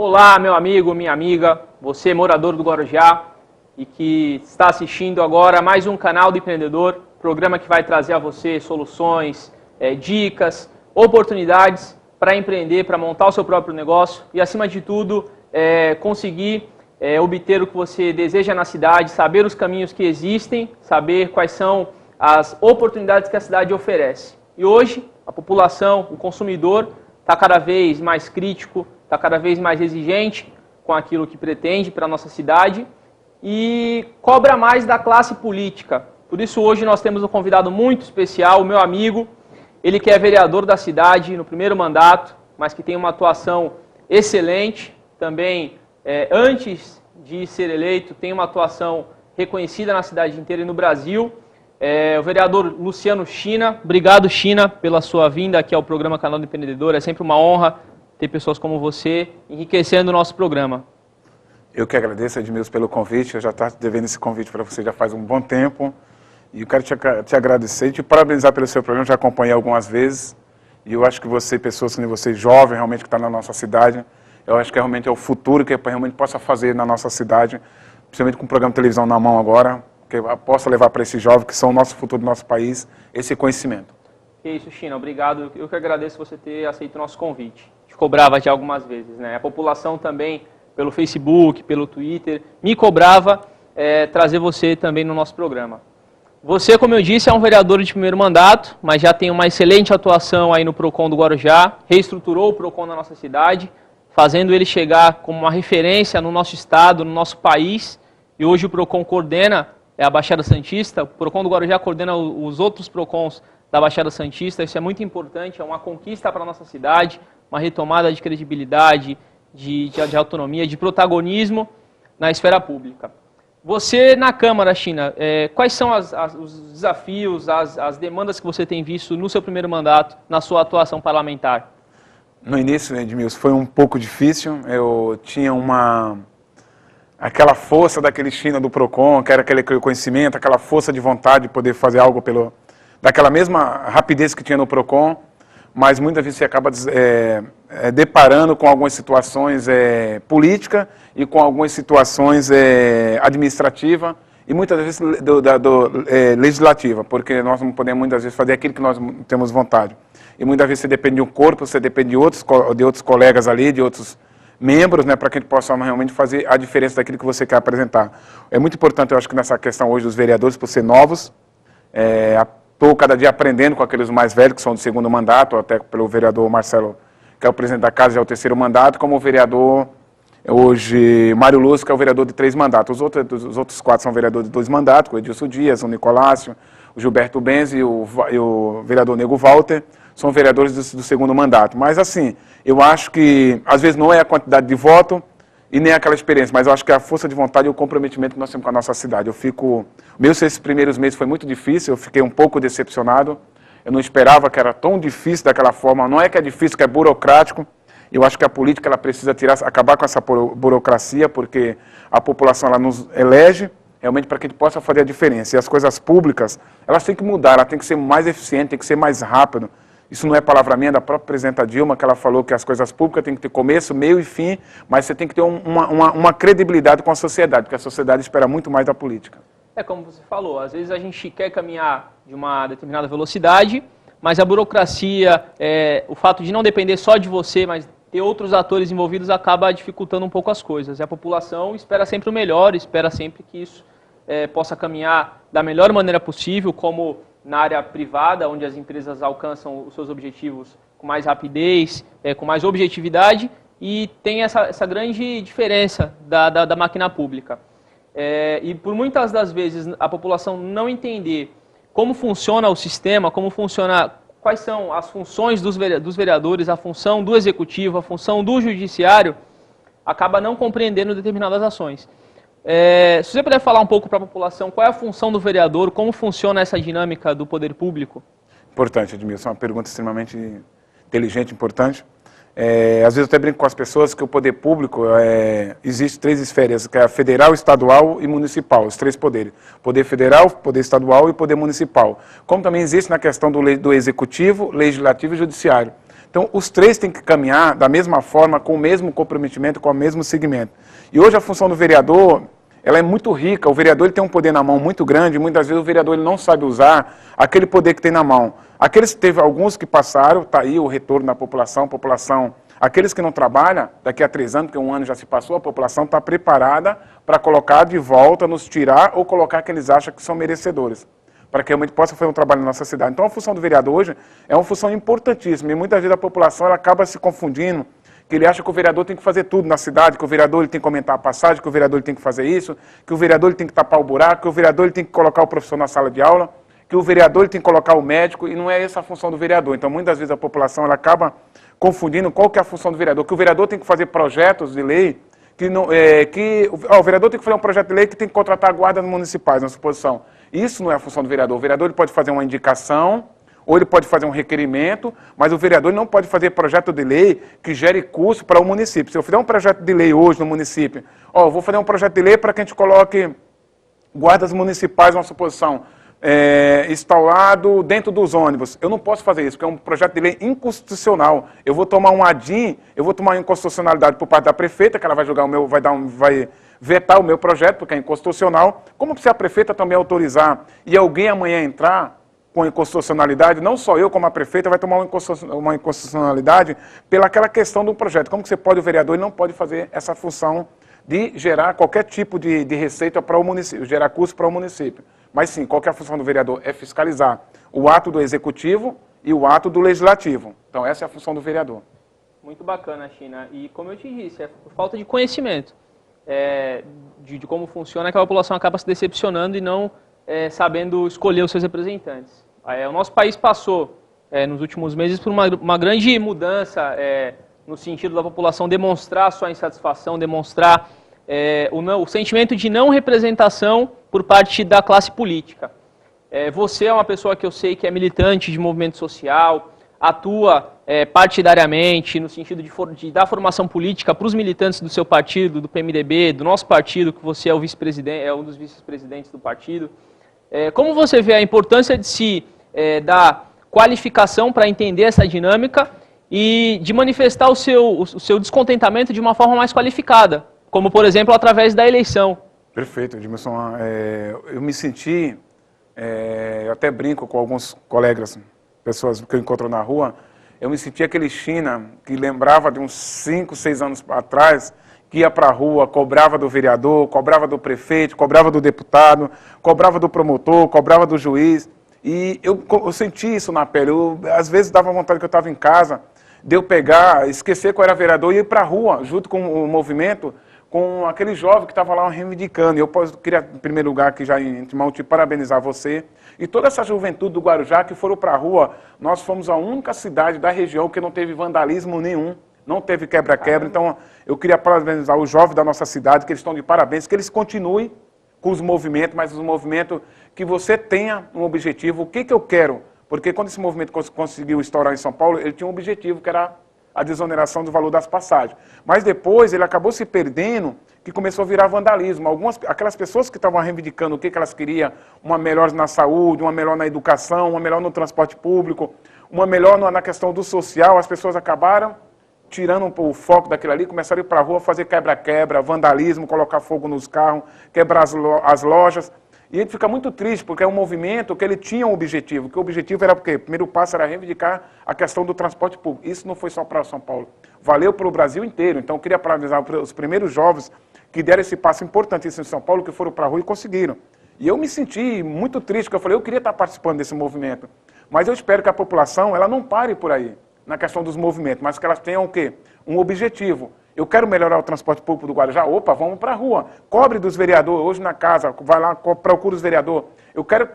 Olá, meu amigo, minha amiga, você morador do Guarujá e que está assistindo agora mais um Canal do Empreendedor, programa que vai trazer a você soluções, dicas, oportunidades para empreender, para montar o seu próprio negócio e, acima de tudo, conseguir obter o que você deseja na cidade, saber os caminhos que existem, saber quais são as oportunidades que a cidade oferece. E hoje, a população, o consumidor, está cada vez mais crítico, está cada vez mais exigente com aquilo que pretende para a nossa cidade e cobra mais da classe política. Por isso, hoje nós temos um convidado muito especial, o meu amigo, ele que é vereador da cidade no primeiro mandato, mas que tem uma atuação excelente, também antes de ser eleito, tem uma atuação reconhecida na cidade inteira e no Brasil. O vereador Luciano China. Obrigado, China, pela sua vinda aqui ao programa Canal do Empreendedor. É sempre uma honra ter pessoas como você enriquecendo o nosso programa. Eu que agradeço, Edmilson, pelo convite. Eu já estava devendo esse convite para você já faz um bom tempo. E eu quero te agradecer e te parabenizar pelo seu programa. Já acompanhei algumas vezes. E eu acho que você, pessoas como você, jovem, realmente, que está na nossa cidade, eu acho que realmente é o futuro que realmente possa fazer na nossa cidade, principalmente com o programa de televisão na mão agora, que possa levar para esses jovens, que são o nosso futuro do nosso país, esse conhecimento. Que isso, China. Obrigado. Eu que agradeço você ter aceito o nosso convite. Te cobrava já algumas vezes, né? A população também, pelo Facebook, pelo Twitter, me cobrava trazer você também no nosso programa. Você, como eu disse, é um vereador de primeiro mandato, mas já tem uma excelente atuação aí no PROCON do Guarujá, reestruturou o PROCON na nossa cidade, fazendo ele chegar como uma referência no nosso estado, no nosso país, e hoje o PROCON coordena a Baixada Santista, o PROCON do Guarujá coordena os outros PROCONs da Baixada Santista, isso é muito importante, é uma conquista para a nossa cidade, uma retomada de credibilidade, de autonomia, de protagonismo na esfera pública. Você, na Câmara, China, quais são os desafios, as demandas que você tem visto no seu primeiro mandato, na sua atuação parlamentar? No início, Edmilson, foi um pouco difícil. Eu tinha aquela força daquele China do PROCON, que era aquele conhecimento, aquela força de vontade de poder fazer algo daquela mesma rapidez que tinha no PROCON, mas muitas vezes você acaba deparando com algumas situações políticas e com algumas situações administrativas e muitas vezes legislativa, porque nós não podemos muitas vezes fazer aquilo que nós temos vontade. E muitas vezes você depende de um corpo, você depende de outros colegas ali, de outros membros, né, para que a gente possa realmente fazer a diferença daquilo que você quer apresentar. É muito importante, eu acho que nessa questão hoje dos vereadores, por ser novos, estou cada dia aprendendo com aqueles mais velhos, que são do segundo mandato, até pelo vereador Marcelo, que é o presidente da casa, já é o terceiro mandato, como o vereador, hoje, Mário Lúcio, que é o vereador de 3 mandatos. Os outros 4 são vereadores de 2 mandatos, o Edilson Dias, o Nicolácio, o Gilberto Benzi e o vereador Nego Walter, são vereadores do segundo mandato. Mas, assim, eu acho que, às vezes, não é a quantidade de voto e nem aquela experiência, mas eu acho que é a força de vontade e o comprometimento que nós temos com a nossa cidade. Esses primeiros meses foi muito difícil, eu fiquei um pouco decepcionado, eu não esperava que era tão difícil daquela forma, não é que é difícil, que é burocrático. Eu acho que a política ela precisa acabar com essa burocracia, porque a população ela nos elege realmente para que a gente possa fazer a diferença. E as coisas públicas, elas têm que mudar, elas têm que ser mais eficientes, têm que ser mais rápido. Isso não é palavra minha, da própria presidenta Dilma, que ela falou que as coisas públicas têm que ter começo, meio e fim, mas você tem que ter uma credibilidade com a sociedade, porque a sociedade espera muito mais da política. Como você falou, às vezes a gente quer caminhar de uma determinada velocidade, mas a burocracia, o fato de não depender só de você, mas ter outros atores envolvidos acaba dificultando um pouco as coisas. E a população espera sempre o melhor, espera sempre que isso possa caminhar da melhor maneira possível, como na área privada, onde as empresas alcançam os seus objetivos com mais rapidez, com mais objetividade, e tem essa grande diferença da máquina pública. E por muitas das vezes a população não entender como funciona o sistema, quais são as funções dos vereadores, a função do executivo, a função do judiciário, acaba não compreendendo determinadas ações. Se você puder falar um pouco para a população, qual é a função do vereador, como funciona essa dinâmica do poder público? Importante, Edmilson, uma pergunta extremamente inteligente, importante. Às vezes eu até brinco com as pessoas que o poder público, existe 3 esferas, que é a federal, estadual e municipal, os 3 poderes. Poder federal, poder estadual e poder municipal. Como também existe na questão do executivo, legislativo e judiciário. Então, os três têm que caminhar da mesma forma, com o mesmo comprometimento, com o mesmo segmento. E hoje a função do vereador, ela é muito rica. O vereador ele tem um poder na mão muito grande, e muitas vezes o vereador ele não sabe usar aquele poder que tem na mão. Teve alguns que passaram, está aí o retorno da população, aqueles que não trabalham, daqui a 3 anos, porque 1 ano já se passou, a população está preparada para colocar de volta, nos tirar ou colocar que eles acham que são merecedores, para que realmente possa fazer um trabalho na nossa cidade. Então a função do vereador hoje é uma função importantíssima, e muitas vezes a população ela acaba se confundindo, que ele acha que o vereador tem que fazer tudo na cidade, que o vereador ele tem que aumentar a passagem, que o vereador ele tem que fazer isso, que o vereador ele tem que tapar o buraco, que o vereador ele tem que colocar o professor na sala de aula, que o vereador ele tem que colocar o médico, e não é essa a função do vereador. Então muitas vezes a população ela acaba confundindo qual que é a função do vereador, que o vereador tem que fazer projetos de lei, o vereador tem que fazer um projeto de lei que tem que contratar guardas municipais na suposição. Isso não é a função do vereador. O vereador ele pode fazer uma indicação, ou ele pode fazer um requerimento, mas o vereador não pode fazer projeto de lei que gere custo para o município. Se eu fizer um projeto de lei hoje no município, eu vou fazer um projeto de lei para que a gente coloque guardas municipais na suposição, instalado dentro dos ônibus. Eu não posso fazer isso, porque é um projeto de lei inconstitucional. Eu vou tomar um ADIM, eu vou tomar uma inconstitucionalidade por parte da prefeita, que ela vai julgar vai vetar o meu projeto, porque é inconstitucional. Como se a prefeita também autorizar e alguém amanhã entrar com inconstitucionalidade, não só eu como a prefeita vai tomar uma inconstitucionalidade pelaquela questão do projeto. Como que você pode, o vereador, ele não pode fazer essa função de gerar qualquer tipo de receita para o município, gerar custo para o município. Mas sim, qual que é a função do vereador? É fiscalizar o ato do executivo e o ato do legislativo. Então essa é a função do vereador. Muito bacana, China. E como eu te disse, é por falta de conhecimento de como funciona que a população acaba se decepcionando e não sabendo escolher os seus representantes. O nosso país passou, nos últimos meses, por uma grande mudança no sentido da população demonstrar sua insatisfação, demonstrar o sentimento de não representação por parte da classe política. Você é uma pessoa que eu sei que é militante de movimento social, atua partidariamente, no sentido de dar formação política para os militantes do seu partido, do PMDB, do nosso partido, que você é o vice-presidente, um dos vice-presidentes do partido. Como você vê a importância de se dar qualificação para entender essa dinâmica e de manifestar o seu descontentamento de uma forma mais qualificada, como, por exemplo, através da eleição? Perfeito, Edmilson. Eu me senti, eu até brinco com alguns colegas, pessoas que eu encontro na rua, eu me senti aquele China que lembrava de uns 5, 6 anos atrás, que ia para a rua, cobrava do vereador, cobrava do prefeito, cobrava do deputado, cobrava do promotor, cobrava do juiz. E eu senti isso na pele. Às vezes dava vontade que eu estava em casa, de eu pegar, esquecer que eu era vereador e ir para a rua, junto com o movimento, com aquele jovem que estava lá reivindicando. Eu queria, em primeiro lugar, aqui já em antemão, te parabenizar você e toda essa juventude do Guarujá que foram para a rua. Nós fomos a única cidade da região que não teve vandalismo nenhum, não teve quebra-quebra. Então, eu queria parabenizar os jovens da nossa cidade, que eles estão de parabéns, que eles continuem com os movimentos, mas os movimentos que você tenha um objetivo. O que eu quero? Porque quando esse movimento conseguiu estourar em São Paulo, ele tinha um objetivo, que era a desoneração do valor das passagens. Mas depois ele acabou se perdendo, que começou a virar vandalismo. Aquelas pessoas que estavam reivindicando o que elas queriam, uma melhor na saúde, uma melhor na educação, uma melhor no transporte público, uma melhor na questão do social, as pessoas acabaram tirando o foco daquilo ali, começaram a ir para a rua fazer quebra-quebra, vandalismo, colocar fogo nos carros, quebrar as lojas. E ele fica muito triste, porque é um movimento que ele tinha um objetivo, que o objetivo era o quê? O primeiro passo era reivindicar a questão do transporte público. Isso não foi só para São Paulo, valeu para o Brasil inteiro. Então eu queria parabenizar os primeiros jovens que deram esse passo importantíssimo em São Paulo, que foram para a rua e conseguiram. E eu me senti muito triste, porque eu falei, eu queria estar participando desse movimento. Mas eu espero que a população ela não pare por aí, na questão dos movimentos, mas que elas tenham o quê? Um objetivo. Eu quero melhorar o transporte público do Guarujá. Opa, vamos para a rua. Cobre dos vereadores, hoje na casa, vai lá, procura os vereadores. Eu quero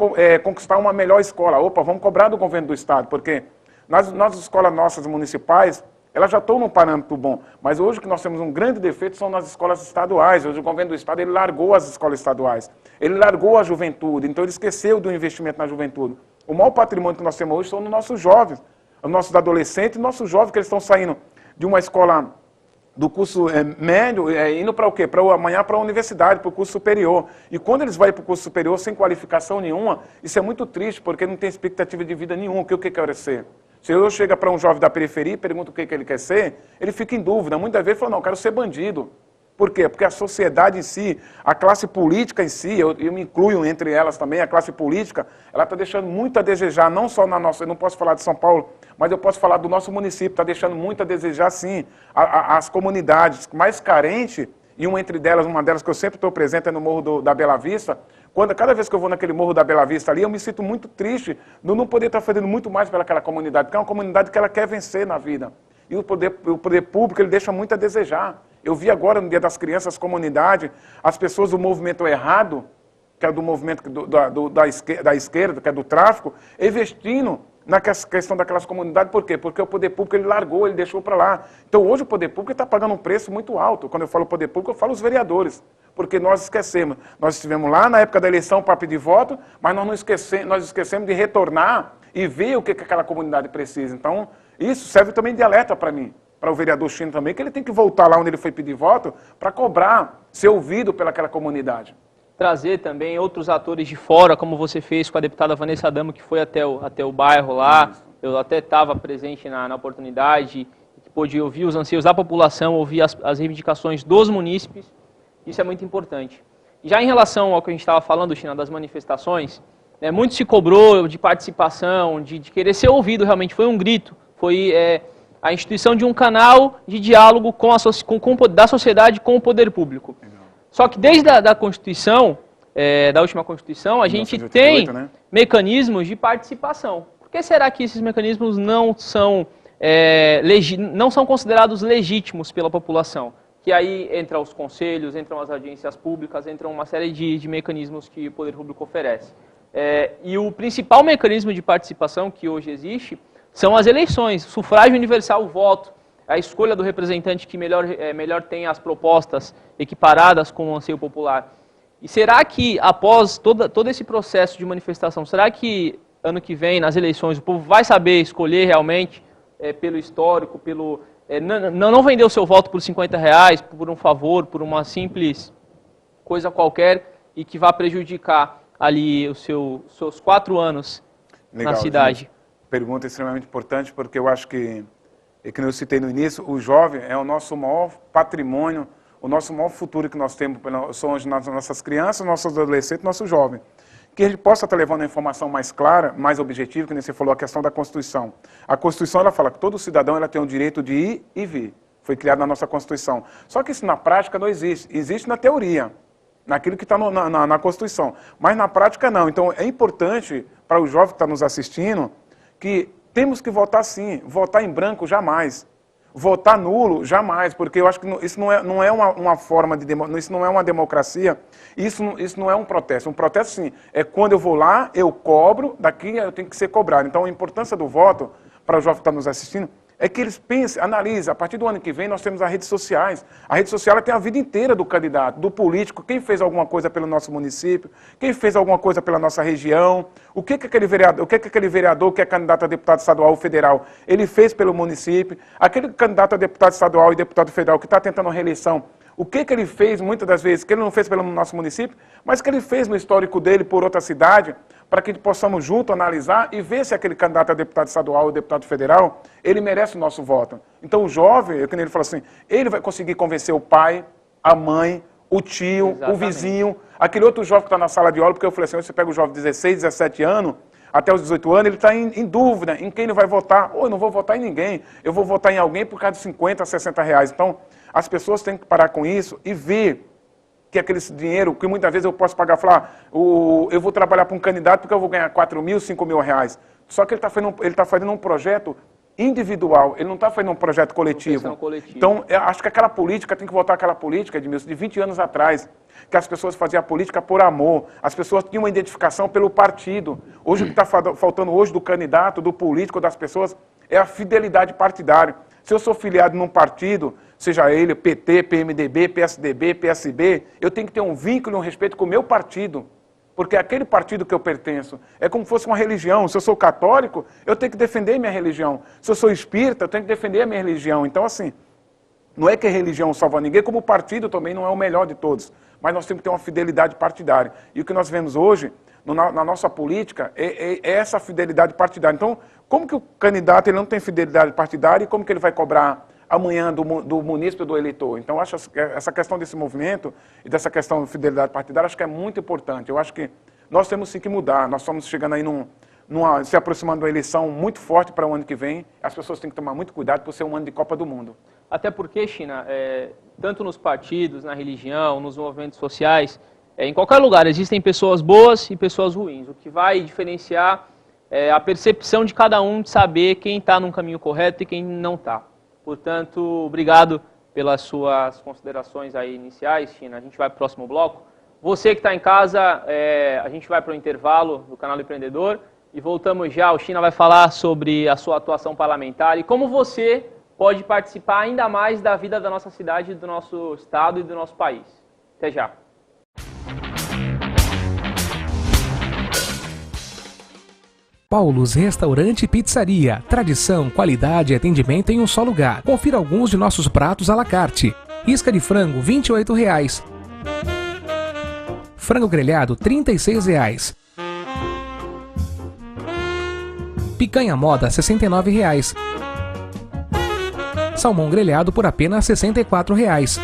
conquistar uma melhor escola. Opa, vamos cobrar do governo do Estado, porque nas escolas nossas municipais, elas já estão num parâmetro bom. Mas hoje o que nós temos um grande defeito são nas escolas estaduais. Hoje o governo do Estado ele largou as escolas estaduais. Ele largou a juventude, então ele esqueceu do investimento na juventude. O maior patrimônio que nós temos hoje são os nossos jovens, os nossos adolescentes, os nossos jovens que eles estão saindo de uma escola do curso médio, indo para o quê? Amanhã para a universidade, para o curso superior. E quando eles vão para o curso superior sem qualificação nenhuma, isso é muito triste, porque não tem expectativa de vida nenhuma. O que eu quero ser? Se eu chego para um jovem da periferia e pergunto o que ele quer ser, ele fica em dúvida. Muitas vezes ele fala, não, eu quero ser bandido. Por quê? Porque a sociedade em si, a classe política em si, eu me incluo entre elas também, a classe política, ela está deixando muito a desejar, não só na nossa, eu não posso falar de São Paulo, mas eu posso falar do nosso município, está deixando muito a desejar, sim, as comunidades mais carentes, e uma delas que eu sempre estou presente é no Morro da Bela Vista. Cada vez que eu vou naquele Morro da Bela Vista ali, eu me sinto muito triste de não poder estar fazendo muito mais pelaquela comunidade, porque é uma comunidade que ela quer vencer na vida. E o poder público, ele deixa muito a desejar. Eu vi agora, no Dia das Crianças, as comunidades, as pessoas do movimento errado, que é do movimento da esquerda, que é do tráfico, investindo na questão daquelas comunidades. Por quê? Porque o poder público ele largou, ele deixou para lá. Então hoje o poder público está pagando um preço muito alto. Quando eu falo poder público, eu falo os vereadores. Porque nós esquecemos. Nós estivemos lá na época da eleição para pedir voto, mas nós esquecemos de retornar e ver o que aquela comunidade precisa. Então isso serve também de alerta para mim, para o vereador Chino também, que ele tem que voltar lá onde ele foi pedir voto para cobrar, ser ouvido pelaquela comunidade. Trazer também outros atores de fora, como você fez com a deputada Vanessa Adamo, que foi até o bairro lá. Isso. Eu até estava presente na oportunidade, que pôde ouvir os anseios da população, ouvir as reivindicações dos munícipes. Isso é muito importante. Já em relação ao que a gente estava falando, China, das manifestações, muito se cobrou de participação, de querer ser ouvido realmente. Foi um grito, foi a instituição de um canal de diálogo da sociedade com o poder público. Só que desde a Constituição, da última Constituição, a gente 1988, tem mecanismos de participação. Por que será que esses mecanismos não são considerados legítimos pela população? Que aí entram os conselhos, entram as audiências públicas, entram uma série de mecanismos que o poder público oferece. E o principal mecanismo de participação que hoje existe são as eleições, sufrágio universal, o voto, a escolha do representante que melhor tem as propostas equiparadas com o anseio popular. E será que, após todo esse processo de manifestação, será que ano que vem, nas eleições, o povo vai saber escolher realmente pelo histórico, não vender o seu voto por R$50, por um favor, por uma simples coisa qualquer e que vá prejudicar ali os seus 4 anos na cidade? Gente. Pergunta extremamente importante, porque eu acho que eu citei no início, o jovem é o nosso maior patrimônio, o nosso maior futuro que nós temos, são as nossas crianças, nossos adolescentes, nosso jovem. Que a gente possa estar levando a informação mais clara, mais objetiva, que nem você falou, a questão da Constituição. A Constituição, ela fala que todo cidadão tem o direito de ir e vir. Foi criado na nossa Constituição. Só que isso na prática não existe. Existe na teoria, naquilo que está na Constituição. Mas na prática não. Então é importante para o jovem que está nos assistindo que temos que votar sim, votar em branco jamais, votar nulo jamais, porque eu acho que isso não é uma forma de isso não é uma democracia, isso não é um protesto. Um protesto sim é quando eu vou lá, eu cobro, daqui eu tenho que ser cobrado. Então a importância do voto para o jovem que está nos assistindo é que eles pensem, analisem. A partir do ano que vem nós temos as redes sociais. A rede social tem a vida inteira do candidato, do político, quem fez alguma coisa pelo nosso município, quem fez alguma coisa pela nossa região, o que aquele vereador que é candidato a deputado estadual ou federal, ele fez pelo município, aquele candidato a deputado estadual e deputado federal que está tentando reeleição, o que ele fez, muitas das vezes, que ele não fez pelo nosso município, mas que ele fez no histórico dele por outra cidade, para que possamos juntos analisar e ver se aquele candidato a deputado estadual ou deputado federal, ele merece o nosso voto. Então o jovem, como ele falou assim, ele vai conseguir convencer o pai, a mãe, o tio, exatamente, o vizinho, aquele outro jovem que está na sala de aula, porque eu falei assim, você pega o jovem de 16, 17 anos, até os 18 anos, ele está em dúvida em quem ele vai votar. Ou eu não vou votar em ninguém, eu vou votar em alguém por causa de 50, 60 reais. Então, as pessoas têm que parar com isso e ver que aquele dinheiro, que muitas vezes eu posso pagar, falar, eu vou trabalhar para um candidato porque eu vou ganhar 4 mil, 5 mil reais. Só que ele está fazendo um projeto individual, ele não está fazendo um projeto coletivo. Então, eu acho que aquela política, tem que voltar àquela política, Edmilson, de 20 anos atrás, que as pessoas faziam a política por amor, as pessoas tinham uma identificação pelo partido. Hoje o que está faltando hoje do candidato, do político, das pessoas, é a fidelidade partidária. Se eu sou filiado num partido, seja ele PT, PMDB, PSDB, PSB, eu tenho que ter um vínculo e um respeito com o meu partido. Porque aquele partido que eu pertenço é como se fosse uma religião. Se eu sou católico, eu tenho que defender minha religião. Se eu sou espírita, eu tenho que defender a minha religião. Então, assim, não é que a religião salva ninguém, como o partido também não é o melhor de todos. Mas nós temos que ter uma fidelidade partidária. E o que nós vemos hoje, na nossa política é essa fidelidade partidária. Então, como que o candidato ele não tem fidelidade partidária e como que ele vai cobrar amanhã do munícipe ou do eleitor? Então, acho essa questão desse movimento e dessa questão de fidelidade partidária, acho que é muito importante. Eu acho que nós temos sim que mudar. Nós estamos chegando aí se aproximando de uma eleição muito forte para o ano que vem. As pessoas têm que tomar muito cuidado por ser um ano de Copa do Mundo. Até porque, China, tanto nos partidos, na religião, nos movimentos sociais, em qualquer lugar existem pessoas boas e pessoas ruins. O que vai diferenciar é a percepção de cada um de saber quem está no caminho correto e quem não está. Portanto, obrigado pelas suas considerações aí iniciais, China. A gente vai para o próximo bloco. Você que está em casa, a gente vai para o intervalo do Canal do Empreendedor e voltamos já. O China vai falar sobre a sua atuação parlamentar e como você pode participar ainda mais da vida da nossa cidade, do nosso estado e do nosso país. Até já. Paulos Restaurante e Pizzaria. Tradição, qualidade e atendimento em um só lugar. Confira alguns de nossos pratos à la carte. Isca de frango, R$ 28,00. Frango grelhado, R$ 36,00. Picanha moda, R$ 69,00. Salmão grelhado por apenas R$ 64,00.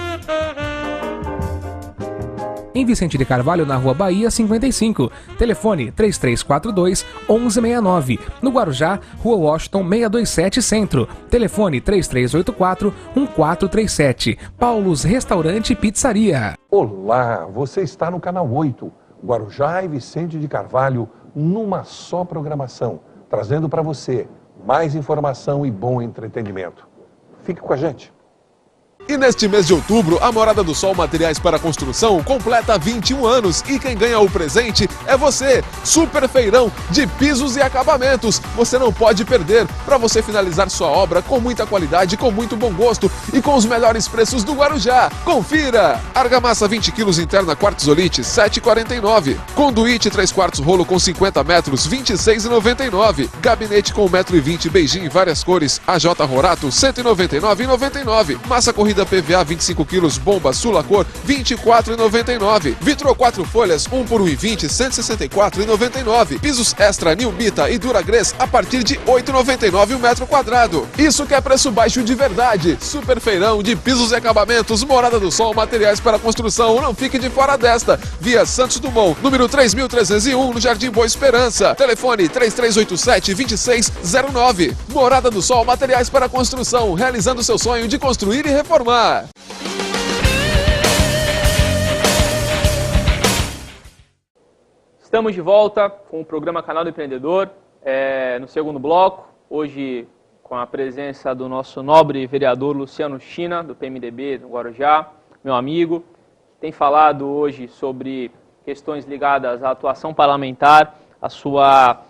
Em Vicente de Carvalho, na Rua Bahia, 55. Telefone 3342-1169. No Guarujá, Rua Washington, 627 Centro. Telefone 3384-1437. Paulos Restaurante e Pizzaria. Olá, você está no Canal 8. Guarujá e Vicente de Carvalho, numa só programação. Trazendo para você mais informação e bom entretenimento. Fique com a gente. E neste mês de outubro, a Morada do Sol Materiais para Construção completa 21 anos e quem ganha o presente é você. Super feirão de pisos e acabamentos. Você não pode perder para você finalizar sua obra com muita qualidade, com muito bom gosto e com os melhores preços do Guarujá. Confira! Argamassa 20 kg interna quartzolite, R$ 7,49. Conduíte 3/4 rolo com 50 metros, R$ 26,99. Gabinete com 1,20 m beijinho em várias cores, AJ Rorato, R$ 199,99. Massa corrida PVA 25 kg, bomba Sulacor, R$ 24,99. Vitro 4 folhas, 1 por R$ 1,20, R$ 164,99. Pisos Extra, Nilbita e Duragrés a partir de R$ 8,99 o metro quadrado. Isso que é preço baixo de verdade. Super feirão de pisos e acabamentos, Morada do Sol Materiais para Construção. Não fique de fora desta. Via Santos Dumont, número 3301, no Jardim Boa Esperança. Telefone 3387-2609. Morada do Sol Materiais para Construção, realizando seu sonho de construir e reformar. Estamos de volta com o programa Canal do Empreendedor, no segundo bloco, hoje com a presença do nosso nobre vereador Luciano China, do PMDB do Guarujá, meu amigo, que tem falado hoje sobre questões ligadas à atuação parlamentar, a sua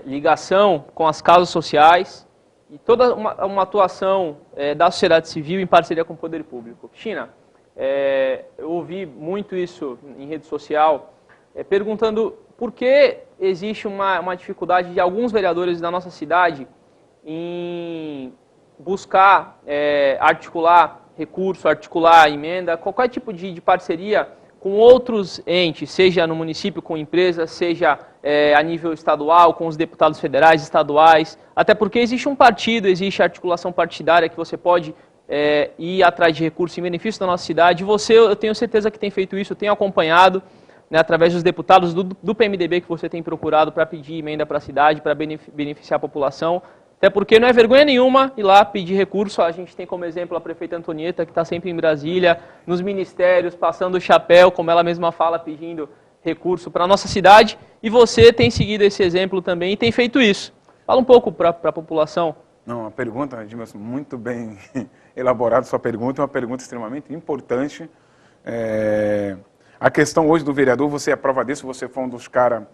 ligação com as causas sociais, e toda uma atuação da sociedade civil em parceria com o poder público. China, eu ouvi muito isso em rede social, perguntando por que existe uma dificuldade de alguns vereadores da nossa cidade em buscar articular recurso, articular emenda, qualquer tipo de parceria com outros entes, seja no município com empresas, seja a nível estadual, com os deputados federais, estaduais, até porque existe um partido, existe articulação partidária que você pode ir atrás de recursos em benefício da nossa cidade. Você, eu tenho certeza que tem feito isso, eu tenho acompanhado, né, através dos deputados do PMDB que você tem procurado para pedir emenda para a cidade, para beneficiar a população. Até porque não é vergonha nenhuma ir lá pedir recurso. A gente tem como exemplo a prefeita Antonieta, que está sempre em Brasília, nos ministérios, passando o chapéu, como ela mesma fala, pedindo recurso para a nossa cidade. E você tem seguido esse exemplo também e tem feito isso. Fala um pouco para a população. Não, uma pergunta, Edmilson, muito bem elaborada sua pergunta, é uma pergunta extremamente importante. A questão hoje do vereador, você é prova disso, você foi um dos caras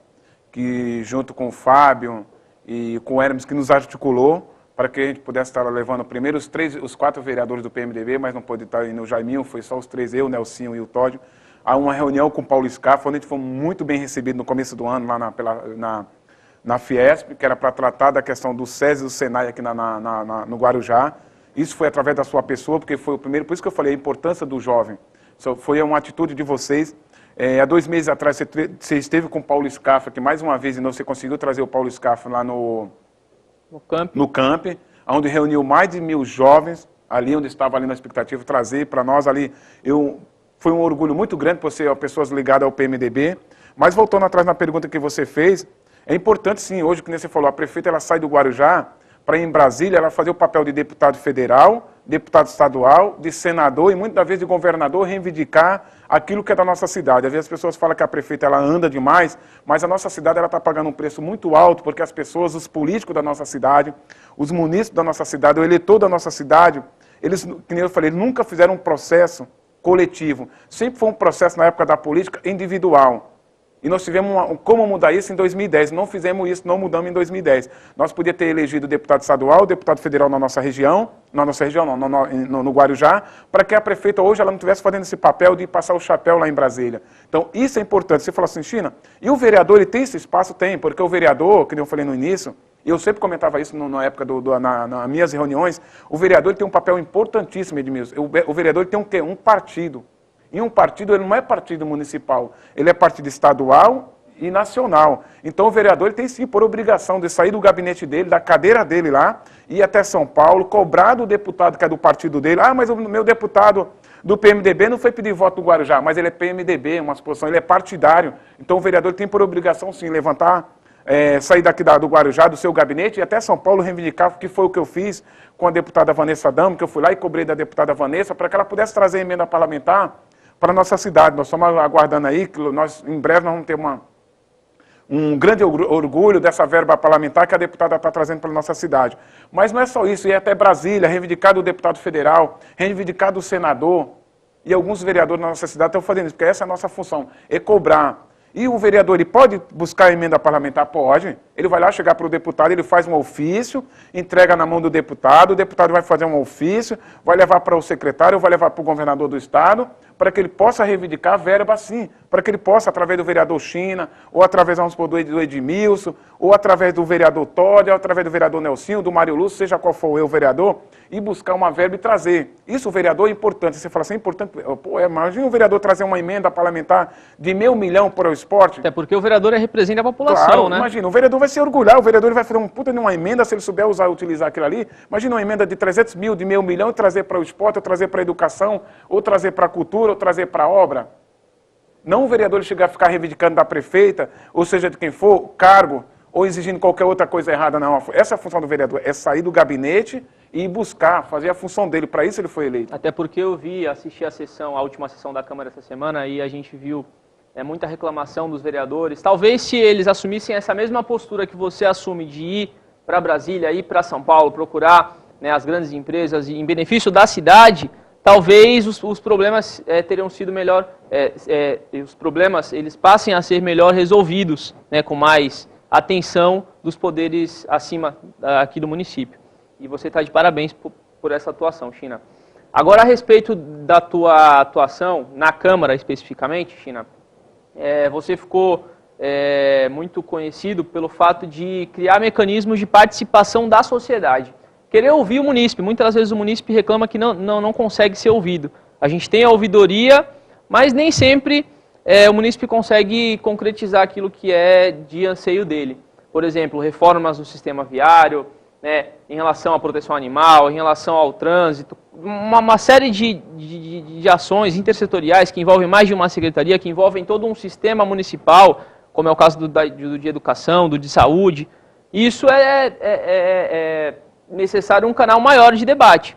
que, junto com o Fábio e com o Hermes, que nos articulou para que a gente pudesse estar levando primeiro os 4 vereadores do PMDB, mas não pôde estar indo o Jaiminho, foi só os 3, eu, o Nelsinho e o Tódio, a uma reunião com o Paulo Scaff, onde a gente foi muito bem recebido no começo do ano, lá na Fiesp, que era para tratar da questão do SES e do Senai aqui no Guarujá. Isso foi através da sua pessoa, porque foi o primeiro, por isso que eu falei a importância do jovem. Foi uma atitude de vocês. Há 2 meses atrás você esteve com o Paulo Scafa, que mais uma vez você conseguiu trazer o Paulo Scafa lá no camp, onde reuniu mais de 1000 jovens, ali onde estava ali na expectativa, trazer para nós ali. Foi um orgulho muito grande por ser pessoas ligadas ao PMDB. Mas voltando atrás na pergunta que você fez, é importante sim, hoje, como você falou, a prefeita ela sai do Guarujá para ir em Brasília, ela fazer o papel de deputado federal, deputado estadual, de senador e muitas vezes de governador, reivindicar aquilo que é da nossa cidade. Às vezes as pessoas falam que a prefeita ela anda demais, mas a nossa cidade ela está pagando um preço muito alto, porque as pessoas, os políticos da nossa cidade, os munícipes da nossa cidade, o eleitor da nossa cidade, eles, que nem eu falei, nunca fizeram um processo coletivo. Sempre foi um processo na época da política individual. E nós tivemos como mudar isso em 2010. Não fizemos isso, não mudamos em 2010. Nós podíamos ter elegido deputado estadual, deputado federal na nossa região, no Guarujá, para que a prefeita hoje ela não estivesse fazendo esse papel de passar o chapéu lá em Brasília. Então, isso é importante. Você fala assim, China, e o vereador, ele tem esse espaço? Tem, porque o vereador, que eu falei no início, e eu sempre comentava isso na época nas minhas reuniões, o vereador ele tem um papel importantíssimo, Edmilson. O vereador ele tem um partido. E um partido, ele não é partido municipal, ele é partido estadual e nacional. Então o vereador ele tem sim por obrigação de sair do gabinete dele, da cadeira dele lá, ir até São Paulo, cobrar do deputado que é do partido dele. Ah, mas o meu deputado do PMDB não foi pedir voto do Guarujá, mas ele é PMDB, uma posição, ele é partidário. Então o vereador tem por obrigação sim levantar, sair daqui do Guarujá, do seu gabinete, e até São Paulo reivindicar, que foi o que eu fiz com a deputada Vanessa Damo, que eu fui lá e cobrei da deputada Vanessa, para que ela pudesse trazer a emenda parlamentar para a nossa cidade. Nós estamos aguardando aí, que em breve nós vamos ter um grande orgulho dessa verba parlamentar que a deputada está trazendo para a nossa cidade. Mas não é só isso, ir até Brasília, reivindicar do deputado federal, reivindicar do senador, e alguns vereadores na nossa cidade estão fazendo isso, porque essa é a nossa função, é cobrar. E o vereador, ele pode buscar a emenda parlamentar? Pode. Ele vai lá chegar para o deputado, ele faz um ofício, entrega na mão do deputado, o deputado vai fazer um ofício, vai levar para o secretário, vai levar para o governador do estado, para que ele possa reivindicar a verba sim, para que ele possa, através do vereador China, ou através, vamos supor, do Edmilson, ou através do vereador Todd, ou através do vereador Nelsinho, do Mário Lúcio, seja qual for o vereador, e buscar uma verba e trazer. Isso o vereador é importante. Você fala assim, é importante. Pô, imagina o vereador trazer uma emenda parlamentar de R$500 milhões para o esporte. Até porque o vereador representa a população, claro, né? Imagina, o vereador vai se orgulhar, o vereador vai fazer uma emenda, se ele souber utilizar aquilo ali. Imagina uma emenda de 300 mil, de R$500 milhões, e trazer para o esporte, ou trazer para a educação, ou trazer para a cultura, ou trazer para a obra. Não o vereador chegar a ficar reivindicando da prefeita, ou seja, de quem for, cargo, ou exigindo qualquer outra coisa errada, não. Essa é a função do vereador, é sair do gabinete e buscar, fazer a função dele. Para isso ele foi eleito. Até porque eu assisti a última sessão da Câmara essa semana, e a gente viu muita reclamação dos vereadores. Talvez se eles assumissem essa mesma postura que você assume de ir para Brasília, ir para São Paulo, procurar as grandes empresas em benefício da cidade, talvez os problemas teriam sido melhor, os problemas eles passem a ser melhor resolvidos, com mais atenção dos poderes acima aqui do município. E você está de parabéns por essa atuação, China. Agora, a respeito da tua atuação na Câmara especificamente, China, você ficou muito conhecido pelo fato de criar mecanismos de participação da sociedade. Querer ouvir o munícipe. Muitas vezes o munícipe reclama que não consegue ser ouvido. A gente tem a ouvidoria, mas nem sempre o munícipe consegue concretizar aquilo que é de anseio dele. Por exemplo, reformas do sistema viário, em relação à proteção animal, em relação ao trânsito, uma série de ações intersetoriais que envolvem mais de uma secretaria, que envolvem todo um sistema municipal, como é o caso do de educação, do de saúde. Isso é necessário um canal maior de debate.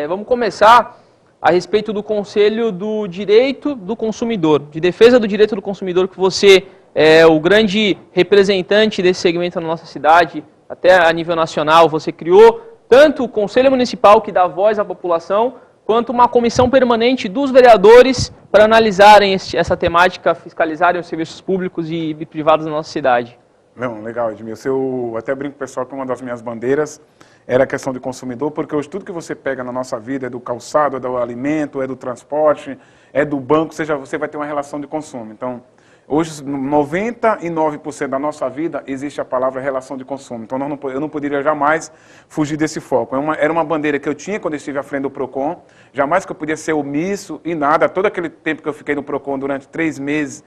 Vamos começar a respeito do Conselho do Direito do Consumidor, de defesa do direito do consumidor, que você é o grande representante desse segmento na nossa cidade, até a nível nacional. Você criou tanto o Conselho Municipal, que dá voz à população, quanto uma comissão permanente dos vereadores para analisarem essa temática, fiscalizarem os serviços públicos e privados da nossa cidade. Não, legal, Edmilson. Eu até brinco com o pessoal que uma das minhas bandeiras era a questão de consumidor, porque hoje tudo que você pega na nossa vida é do calçado, é do alimento, é do transporte, é do banco, seja, você vai ter uma relação de consumo. Então, Hoje, 99% da nossa vida existe a palavra relação de consumo. Então, eu não poderia jamais fugir desse foco. Era uma bandeira que eu tinha quando eu estive à frente do PROCON. Jamais que eu podia ser omisso e nada. Todo aquele tempo que eu fiquei no PROCON durante 3 meses,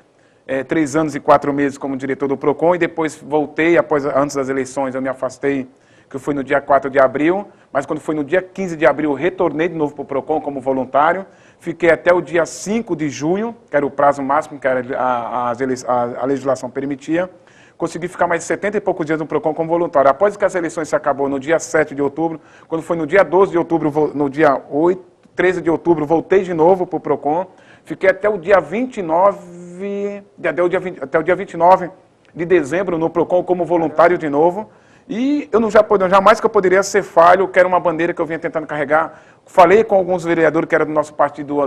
3 anos e 4 meses como diretor do PROCON, e depois voltei, antes das eleições, eu me afastei, que foi no dia 4 de abril, mas quando foi no dia 15 de abril, eu retornei de novo para o PROCON como voluntário. Fiquei até o dia 5 de junho, que era o prazo máximo que a legislação permitia. Consegui ficar mais de 70 e poucos dias no PROCON como voluntário. Após que as eleições se acabou no dia 7 de outubro, quando foi no dia 12 de outubro, no dia 13 de outubro, voltei de novo para o PROCON. Fiquei até o dia 29, até o dia 29 de dezembro no PROCON como voluntário de novo. E eu jamais que eu poderia ser falho, que era uma bandeira que eu vinha tentando carregar. Falei com alguns vereadores que eram do nosso partido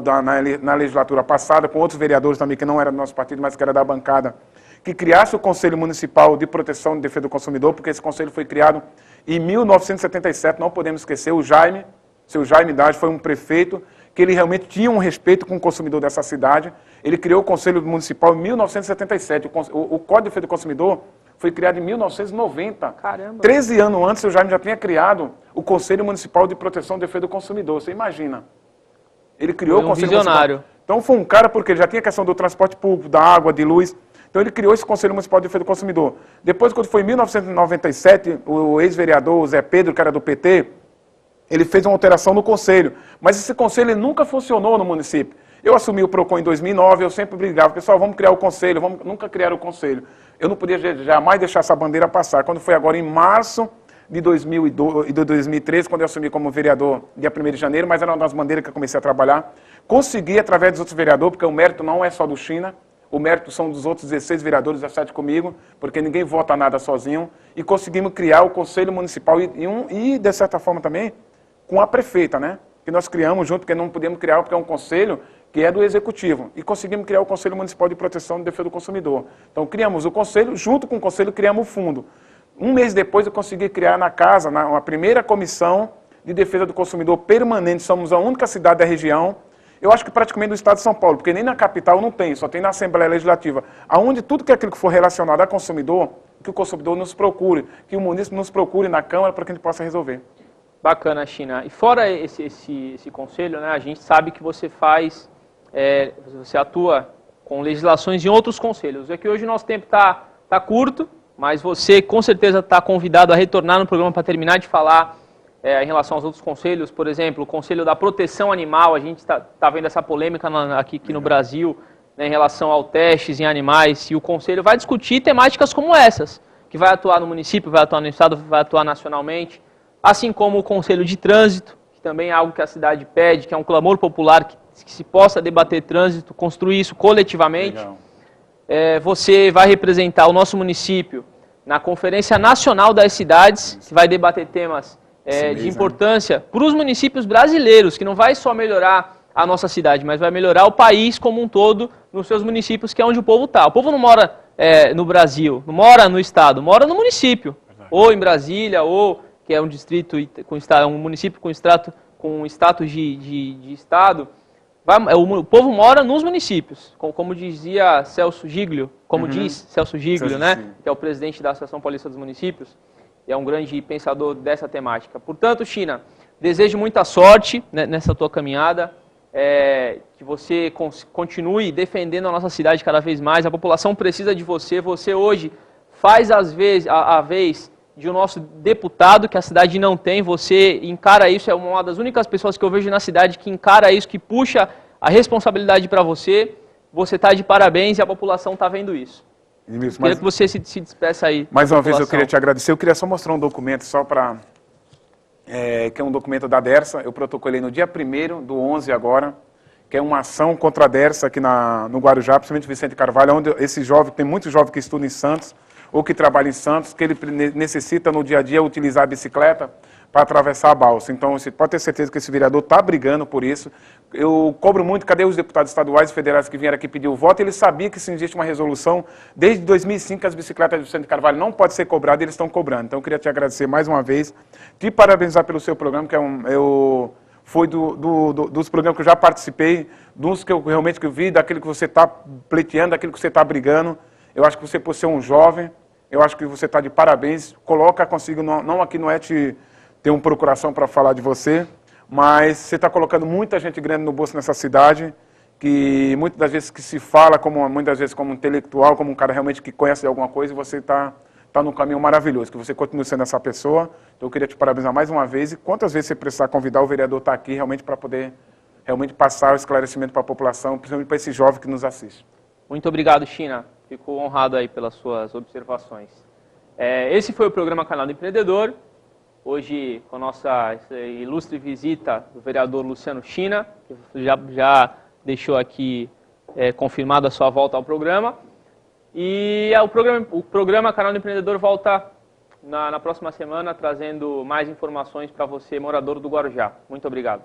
na legislatura passada, com outros vereadores também que não eram do nosso partido, mas que era da bancada, que criasse o Conselho Municipal de Proteção e Defesa do Consumidor, porque esse conselho foi criado em 1977, não podemos esquecer, seu Jaime Dage foi um prefeito que ele realmente tinha um respeito com o consumidor dessa cidade. Ele criou o Conselho Municipal em 1977. O Código de Defesa do Consumidor foi criado em 1990. Caramba. 13 anos antes, o Jaime já tinha criado o Conselho Municipal de Proteção e Defesa do Consumidor. Você imagina? Ele criou o Conselho visionário. Municipal. Então foi um cara, porque ele já tinha a questão do transporte público, da água, de luz. Então ele criou esse Conselho Municipal de Defesa do Consumidor. Depois, quando foi em 1997, o ex-vereador, o Zé Pedro, que era do PT, ele fez uma alteração no conselho. Mas esse conselho ele nunca funcionou no município. Eu assumi o PROCON em 2009, eu sempre brigava, pessoal, vamos criar o conselho, nunca criaram o conselho. Eu não podia jamais deixar essa bandeira passar. Quando foi agora em março de 2013, quando eu assumi como vereador, dia 1º de janeiro, mas era uma das bandeiras que eu comecei a trabalhar, consegui através dos outros vereadores, porque o mérito não é só do China, o mérito são dos outros 16 vereadores, 17 comigo, porque ninguém vota nada sozinho, e conseguimos criar o Conselho Municipal e de certa forma também, com a prefeita, né? Que nós criamos junto, porque não podemos criar, porque é um conselho que é do Executivo. E conseguimos criar o Conselho Municipal de Proteção e Defesa do Consumidor. Então, criamos o conselho, junto com o conselho, criamos o fundo. Um mês depois, eu consegui criar na casa, uma primeira comissão de defesa do consumidor permanente. Somos a única cidade da região, eu acho que praticamente do estado de São Paulo, porque nem na capital não tem, só tem na Assembleia Legislativa, aonde tudo que é aquilo que for relacionado a consumidor, que o consumidor nos procure, que o município nos procure na Câmara para que a gente possa resolver. Bacana, China. E fora esse conselho, né, a gente sabe que você você atua com legislações em outros conselhos. É que hoje o nosso tempo está curto, mas você com certeza está convidado a retornar no programa para terminar de falar em relação aos outros conselhos. Por exemplo, o Conselho da Proteção Animal, a gente está vendo essa polêmica aqui no Brasil, né, em relação aos testes em animais, e o conselho vai discutir temáticas como essas, que vai atuar no município, vai atuar no estado, vai atuar nacionalmente. Assim como o Conselho de Trânsito, que também é algo que a cidade pede, que é um clamor popular, que se possa debater trânsito, construir isso coletivamente. Você vai representar o nosso município na Conferência Nacional das Cidades, que vai debater temas de importância para os municípios brasileiros, que não vai só melhorar a nossa cidade, mas vai melhorar o país como um todo nos seus municípios, que é onde o povo está. O povo não mora no Brasil, não mora no estado, mora no município, ou em Brasília, ou que é um distrito, um município com status de estado, o povo mora nos municípios, como dizia Celso Giglio, diz Celso Giglio, né, que é o presidente da Associação Paulista dos Municípios, e é um grande pensador dessa temática. Portanto, China, desejo muita sorte nessa tua caminhada, que você continue defendendo a nossa cidade cada vez mais, a população precisa de você, você hoje faz a vez de o nosso deputado, que a cidade não tem, você encara isso, é uma das únicas pessoas que eu vejo na cidade que encara isso, que puxa a responsabilidade para você está de parabéns e a população está vendo isso. Queria que você se despeça aí. Mais uma vez eu queria te agradecer, eu queria só mostrar um documento, que é um documento da DERSA, eu protocolei no dia 1º do 11 agora, que é uma ação contra a DERSA aqui no Guarujá, principalmente Vicente Carvalho, onde tem muitos jovens que estudam em Santos, ou que trabalha em Santos, que ele necessita no dia a dia utilizar a bicicleta para atravessar a balsa. Então, você pode ter certeza que esse vereador está brigando por isso. Eu cobro muito, cadê os deputados estaduais e federais que vieram aqui pedir o voto? Eles sabiam que se existe uma resolução, desde 2005, que as bicicletas de Vicente Carvalho não podem ser cobradas, eles estão cobrando. Então, eu queria te agradecer mais uma vez, te parabenizar pelo seu programa, que é o foi dos programas que eu já participei, dos que eu realmente vi, daquilo que você está pleiteando, daquilo que você está brigando. Eu acho que você, por ser um jovem, eu acho que você está de parabéns. Coloca consigo, não aqui não é te ter uma procuração para falar de você, mas você está colocando muita gente grande no bolso nessa cidade, que muitas das vezes que se fala, muitas vezes como intelectual, como um cara realmente que conhece alguma coisa, e você está num caminho maravilhoso, que você continue sendo essa pessoa. Então eu queria te parabenizar mais uma vez, e quantas vezes você precisar convidar o vereador a estar aqui realmente para poder realmente passar o esclarecimento para a população, principalmente para esse jovem que nos assiste. Muito obrigado, China. Fico honrado aí pelas suas observações. Esse foi o programa Canal do Empreendedor. Hoje, com a nossa ilustre visita do vereador Luciano China, que já deixou aqui confirmada a sua volta ao programa. E o programa Canal do Empreendedor volta na próxima semana, trazendo mais informações para você, morador do Guarujá. Muito obrigado.